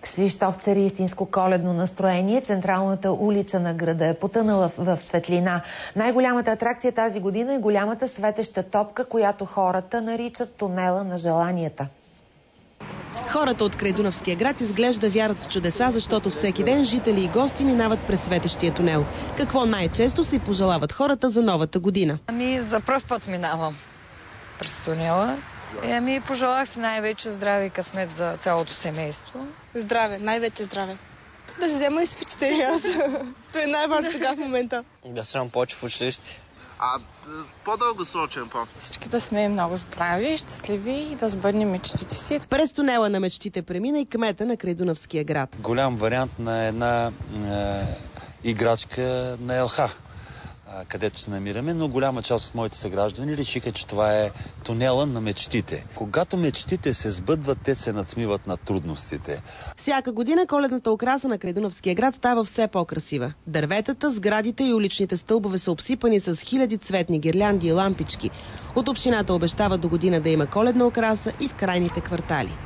Свищов цари истинско коледно настроение. Централната улица на града е потънала в светлина. Най-голямата атракция тази година е голямата светеща топка, която хората наричат тунела на желанията. Хората от Крайдунавския град изглежда вярват в чудеса, защото всеки ден жители и гости минават през светещия тунел. Какво най-често си пожелават хората за новата година? За пръв път минавам през тунела. Пожелах си най-вече здраве и късмет за цялото семейство. Здраве, най-вече здраве. Да се взема изпитите. Това е най-важно сега в момента. Да строим повече в училище. По-дългосрочен план. Всички да сме много здрави, щастливи и да сбъднем мечтите си. През тунела на мечтите премина и кмета на Крайдунавския град. Голям вариант на една играчка на ЛХ, където се намираме, но голяма част от моите съграждани решиха, че това е тунела на мечтите. Когато мечтите се сбъдват, те се надсмиват на трудностите. Всяка година коледната украса на Крайдунавския град става все по-красива. Дърветата, сградите и уличните стълбове са обсипани с хиляди цветни гирлянди и лампички. От общината обещава до година да има коледна украса и в крайните квартали.